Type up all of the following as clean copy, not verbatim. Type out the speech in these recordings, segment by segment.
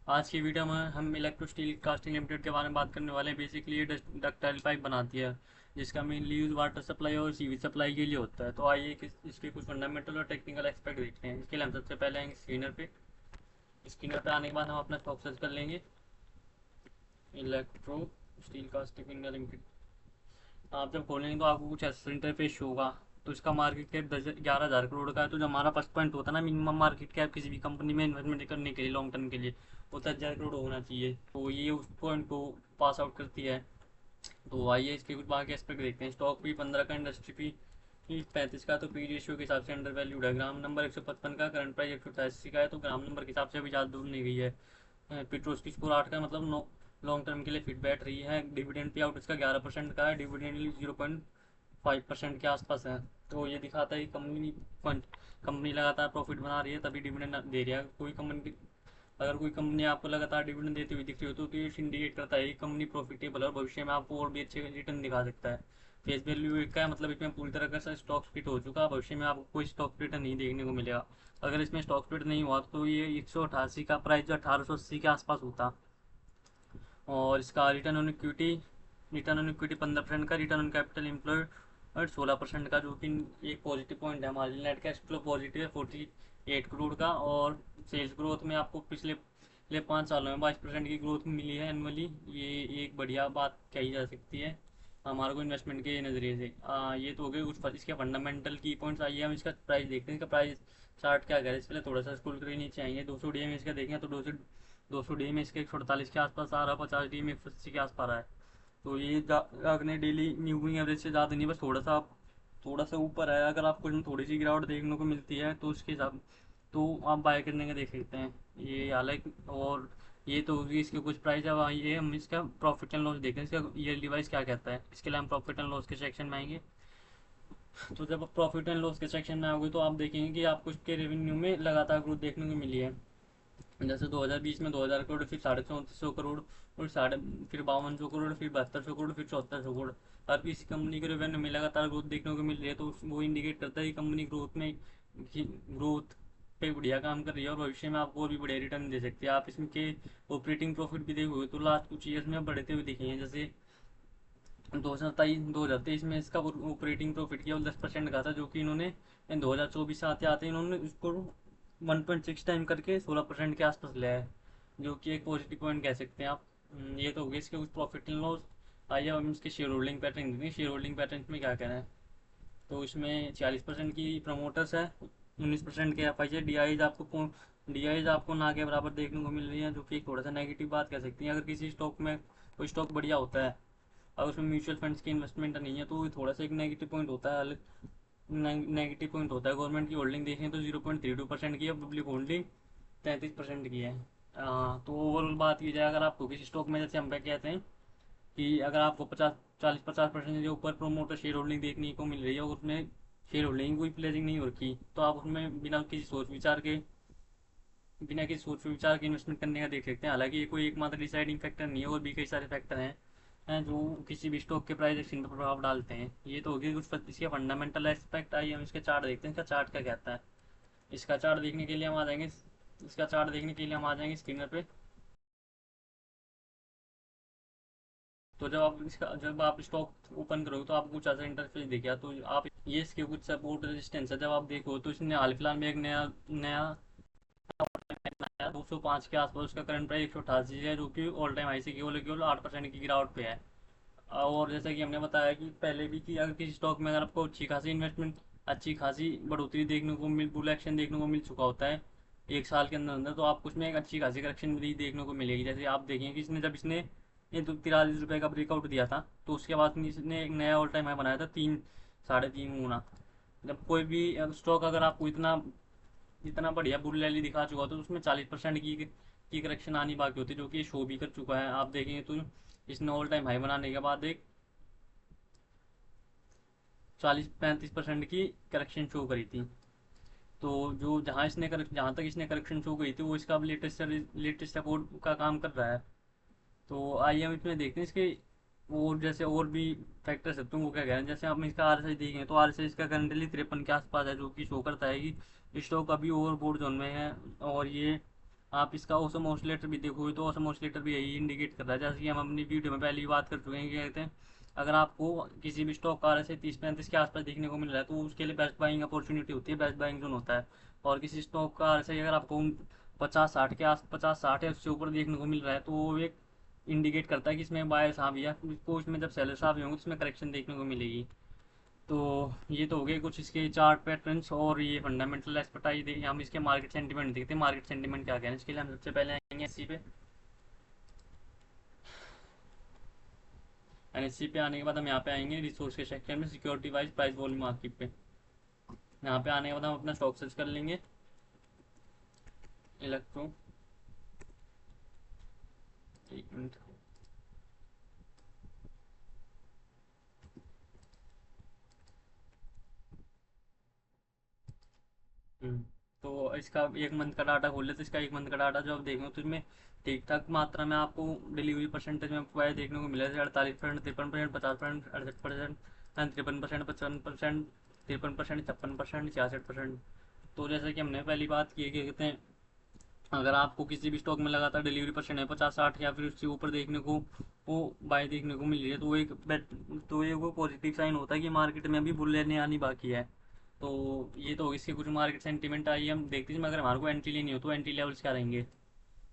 आज की वीडियो में हम इलेक्ट्रो स्टील कास्टिंग लिमिटेड के बारे में बात करने वाले हैं। बेसिकली ये डक्टाइल पाइप बनाती है, जिसका मेनली यूज वाटर सप्लाई और सीवी सप्लाई के लिए होता है। तो आइए इसके कुछ फंडामेंटल और टेक्निकल एस्पेक्ट देखते हैं। इसके लिए हम सबसे पहले आएंगे स्क्रीनर पे। स्क्रीनर पे आने के बाद हम अपना स्टॉक सर्च कर लेंगे, electro steel casting India limited. आप जब खोलेंगे तो आपको कुछ ऐसा इंटरफेस होगा। तो इसका मार्केट कैप 11,000 करोड़ का है। तो जो हमारा फर्स्ट पॉइंट होता है ना, मिनिमम मार्केट कैप किसी भी कंपनी में इन्वेस्टमेंट करने के लिए लॉन्ग टर्म के लिए, वो 10,000 करोड़ होना चाहिए। तो ये उस पॉइंट को पास आउट करती है। तो आइए इसके कुछ बाकी एस्पेक्ट देखते हैं। स्टॉक भी 15 का, इंडस्ट्री भी 35 का। तो पी रेशियो के हिसाब से अंडर वैल्यूड है। ग्राम नंबर 155 का, करंट प्राइस 188 का है। तो ग्राम नंबर के हिसाब से अभी ज़्यादा दूर नहीं गई है। पेट्रोल की स्कोर 8 का, मतलब नो लॉन्ग टर्म के लिए फिट बैठ रही है। डिविडेंड पे आउट इसका 11% का है। डिविडेंड 0.5% के आसपास है। तो ये दिखाता है कि कंपनी लगातार प्रॉफिट बना रही है, तभी डिविडेंड दे रही है। अगर कोई कंपनी आपको लगातार डिविडेंड देती हुई दिख रही हो तो ये इंडिकेट करता है कि कंपनी प्रॉफिटेबल है और भविष्य में आपको और भी अच्छे रिटर्न दिखा सकता है। फेस वैल्यू एक का है, मतलब इसमें पूरी तरह का स्टॉक स्प्लिट हो चुका है। भविष्य में आपको कोई स्टॉक स्प्लिट नहीं देखने को मिलेगा। अगर इसमें स्टॉक स्प्लिट नहीं हुआ तो ये 188 का प्राइस जो 1880 के आसपास होता। और इसका रिटर्न ऑन इक्विटी 15% का, रिटर्न ऑन कैपिटल एम्प्लॉयड और 16% का, जो कि एक पॉजिटिव पॉइंट है। Margin net cash flow positive है 48 करोड़ का। और सेल्स ग्रोथ में आपको पिछले 5 सालों में 22% की ग्रोथ मिली है एनुअली। ये एक बढ़िया बात कही जा सकती है हमारे को इन्वेस्टमेंट के नज़रिए से। ये तो हो गए कुछ इसके फंडामेंटल की पॉइंट्स। आइए हम इसका प्राइस देखते हैं। इसका प्राइस चार्ट क्या कह रहा है। इसके लिए थोड़ा सा स्क्रॉल करके नीचे आएंगे। 200 डी में इसका देखें तो 200 डी में इसके 148 के आसपास आ रहा है। 50 डी में 180 के आसपास आ रहा है। तो ये अगले डेली मूविंग एवरेज से ज़्यादा नहीं, बस थोड़ा सा ऊपर है। अगर आपको इसमें थोड़ी सी गिरावट देखने को मिलती है तो उसके हिसाब तो आप बाय करने का देख सकते हैं। ये हालांकि और ये तो होगी इसके कुछ प्राइस। अब आइए हम इसका प्रॉफिट एंड लॉस देखते हैं। इसका ये डिवाइस क्या कहता है। इसके लिए हम प्रॉफिट एंड लॉस के सेक्शन में आएंगे। तो जब आप प्रॉफिट एंड लॉस के सेक्शन में आओगे तो आप देखेंगे कि आपको इसके रेवेन्यू में लगातार ग्रोथ देखने को मिली है। जैसे 2020 में 2,000 करोड़, फिर 3,34 करोड़, और फिर 5,200 करोड़, फिर 7,200 करोड़, फिर 7,400 करोड़। हर किसी कंपनी के रेवेन्यू में लगातार ग्रोथ देखने को मिल रही है। तो वो इंडिकेट करता है कि कंपनी ग्रोथ पे बढ़िया काम कर रही है और भविष्य में आपको और भी बढ़िया रिटर्न दे सकती है। आप इसमें के ऑपरेटिंग प्रॉफिट भी देखोगे तो लास्ट कुछ ईयर्स में बढ़ते हुए दिखे हैं। जैसे 2023 में इसका ऑपरेटिंग प्रॉफिट केवल 10% का था, जो कि इन्होंने 2024 से आते आते इन्होंने उसको 1.6 टाइम करके 16% के आसपास लिया है, जो कि एक पॉजिटिव पॉइंट कह सकते हैं आप। ये तो हो गया इसके कुछ प्रॉफिट एंड लॉस। आइए हम इसके शेयर होल्डिंग पैटर्न देखें। शेयर होल्डिंग पैटर्न में क्या कहना है। तो इसमें 40% की प्रमोटर्स है, 19% के एफ आई है। डी आई आपको ना के बराबर देखने को मिल रही है, जो कि एक थोड़ा सा नेगेटिव बात कह सकती है। अगर किसी स्टॉक में कोई स्टॉक बढ़िया होता है और उसमें म्यूचुअल फंड्स की इन्वेस्टमेंट नहीं है तो ये थोड़ा सा एक नेगेटिव पॉइंट होता है। नेगेटिव पॉइंट होता है। गवर्नमेंट की होल्डिंग देखें तो 0.32% की है, पब्लिक होल्डिंग 33% की है। तो ओवरऑल बात की जाए, अगर आपको किसी स्टॉक में, जैसे हम पे कहते हैं कि अगर आपको 50% के ऊपर प्रोमोटर शेयर होल्डिंग देखने को मिल रही है और उसमें शेयर होल्डिंग कोई प्लेजिंग नहीं हो रखी, तो आप उसमें बिना किसी सोच विचार के इन्वेस्टमेंट करने का देख सकते हैं। हालांकि ये कोई एकमात्र डिसाइडिंग फैक्टर नहीं है, और भी कई सारे फैक्टर हैं जो किसी भी स्टॉक के प्राइस एक्शन पर प्रभाव डालते हैं। ये तो होगी कुछ इसके फंडामेंटल एस्पेक्ट। आइए हम इसके चार्ट देखते हैं। इसका चार्ट क्या कहता है। इसका चार्ट देखने के लिए हम आ जाएंगे स्क्रीनर पे। तो जब आप स्टॉक ओपन करोगे तो आपको कुछ ऐसा इंटरफेस दिखेगा। तो आप ये इसके कुछ सपोर्ट रेजिस्टेंस है। जब आप देखो तो इसने हाल फिलहाल में एक नया नया 205 के आसपास उसका करंट प्राइस 188 है, जो कि ऑल टाइम हाई से केवल 8% की गिरावट पे है। और जैसा कि हमने बताया कि पहले भी, कि अगर किसी स्टॉक में अगर आपको अच्छी खासी बढ़ोतरी देखने को बुल एक्शन देखने को मिल चुका होता है एक साल के अंदर अंदर, तो आपको उसमें एक अच्छी खासी करेक्शन भी देखने को मिलेगी। जैसे आप देखेंगे कि इसने ये तो 43 रुपये का ब्रेकआउट दिया था, तो उसके बाद इसने एक नया ऑल टाइम हाई बनाया था, 3 साढ़े 3 गुना। जब कोई भी स्टॉक अगर आपको इतना बढ़िया बुल रैली दिखा चुका हो, तो उसमें 40% की करेक्शन आनी बाकी होती है, जो कि शो भी कर चुका है। आप देखेंगे तो इसने ऑल टाइम हाई बनाने के बाद एक 40-35% की करेक्शन शो करी थी। तो जहाँ तक इसने करेक्शन शो करी थी, वो इसका अब लेटेस्ट सपोर्ट का काम कर रहा है। तो आइए हम इसमें देखते हैं इसके और जैसे और भी फैक्टर्स है तुमको क्या कह रहे हैं। जैसे हम इसका आर एस आई देखें तो आर एस आई इसका करंटली 53 के आसपास है, जो कि शो करता है कि स्टॉक अभी ओवरबोर्ड जोन में है। और ये आप इसका ओसम ऑसिलेटर भी देखोगे तो ओसम ऑसिलेटर भी यही इंडिकेट कर रहा है, जैसे कि हम अपनी वीडियो में पहले ही बात कर चुके हैं कि कहते हैं अगर आपको किसी भी स्टॉक कार से 30-35 के आसपास देखने को मिल रहा है तो उसके लिए बेस्ट बाइंग अपॉर्चुनिटी होती है, बेस्ट बाइंग जोन होता है। और किसी स्टॉक कार से अगर आपको 50-60 या उससे ऊपर देखने को मिल रहा है तो वो एक इंडिकेट करता है कि इसमें बायर्स हाँ भैया, उसको इसमें जब सेलर्स आ भी होंगे तो इसमें करेक्शन देखने को मिलेगी। तो ये तो हो गए कुछ इसके चार्ट पैटर्न्स और ये फंडामेंटल एक्सपर्टाइज दे, हम इसके मार्केट सेंटीमेंट देखते हैं, मार्केट सेंटीमेंट क्या कह रहे हैं। इसके लिए हम सबसे पहले आएंगे एनएससी पे। एनएससी पे आने के बाद हम यहाँ पे आएंगे रिसोर्स के सेक्शन में, security wise price volume market पे। यहाँ पे आने के बाद हम अपना स्टॉक सर्च कर लेंगे, इलेक्ट्रो। एक मिनट। हम्म, तो इसका एक मंथ का डाटा खोल लेते, इसका एक मंथ का डाटा जो आप देखेंगे तो इसमें ठीक ठाक मात्रा में आपको डिलीवरी परसेंटेज में आपको देखने को मिला है 48%, 53%, 50%, 68%, 53%, 55%, 53%, 56%, 66%। तो जैसे कि हमने पहली बात की है कि कहते हैं अगर आपको किसी भी स्टॉक में लगातार डिलीवरी परसेंट है 50-60 या फिर उससे ऊपर देखने को वो बाय देखने को मिल रही है तो वो एक बेट, तो ये वो पॉजिटिव साइन होता है कि मार्केट में अभी बुल लेने आनी बाकी है। तो ये तो इसके कुछ मार्केट सेंटीमेंट आई हम देखते हैं, इसमें अगर हमारे को एंट्री लेनी हो तो एंट्री लेवल्स क्या रहेंगे।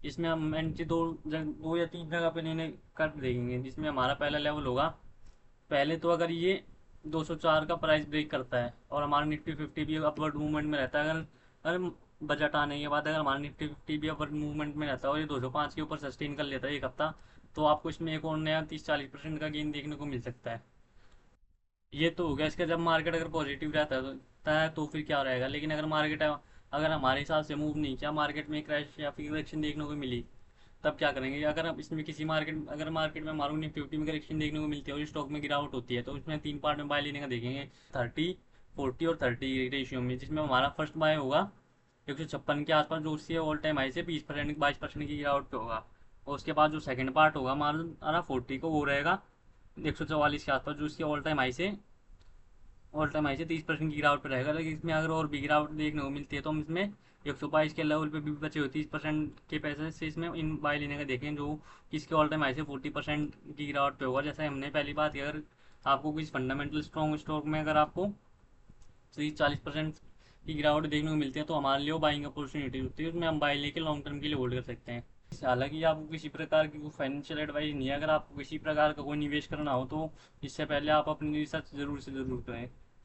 इसमें हम एंट्री दो या तीन जगह पे लेने कर देंगे, जिसमें हमारा पहला लेवल होगा। पहले तो अगर ये 204 का प्राइस ब्रेक करता है और हमारा निफ्टी 50 भी अपवर्ड मूवमेंट में रहता है, अगर अगर बजट आने के बाद अगर हमारा निफ्टी 50 भी अपवर्ड मूवमेंट में रहता है और ये 205 के ऊपर सस्टेन कर लेता है एक हफ्ता, तो आपको इसमें एक और नया 30-40% का गेन देखने को मिल सकता है। ये तो हो गया इसका, जब मार्केट अगर पॉजिटिव रहता है तो फिर क्या रहेगा। लेकिन अगर मार्केट अगर हमारे हिसाब से मूव नहीं किया, मार्केट में क्रैश या फिर करेक्शन देखने को मिली, तब क्या करेंगे। अगर हम इसमें किसी मार्केट अगर मार्केट में हमारे निफ्टी 50 में करेक्शन देखने को मिलती है और स्टॉक में गिरावट होती है तो उसमें तीन पार्ट में बाय लेने का देखेंगे, 30, 40 और 30 रेशियो में, जिसमें हमारा फर्स्ट बाय होगा 156 के आसपास, जो उसकी ऑल टाइम हाई से 20%, 22% की गिरावट पे होगा। और उसके बाद जो सेकंड पार्ट होगा हमारा 40 को, वो रहेगा 144 के आसपास, जो उसकी ऑल टाइम हाई से 30% की गिरावट पर रहेगा। लेकिन इसमें अगर और भी गिरावट देखने को मिलती है तो हम इसमें 122 के लेवल पे भी बचे हुए 30% के पैसे से इसमें इन बाय लेने का देखें, जो इसके ऑल टाइम हाई से 40% की गिरावट पे होगा। जैसे हमने पहली बात की, अगर आपको किसी फंडामेंटल स्ट्रॉन्ग स्टॉक में अगर आपको 30-40% की गिरावट देखने को मिलती है तो हमारे लिए वो बाइंग अपॉर्चुनिटी होती है, उसमें हम बाय लेके लॉन्ग टर्म के लिए होल्ड कर सकते हैं। हालांकि आपको किसी प्रकार की कोई फाइनेंशियल एडवाइस नहीं है, अगर आपको किसी प्रकार का कोई निवेश करना हो तो इससे पहले आप अपनी रिसर्च जरूर से जरूर करें।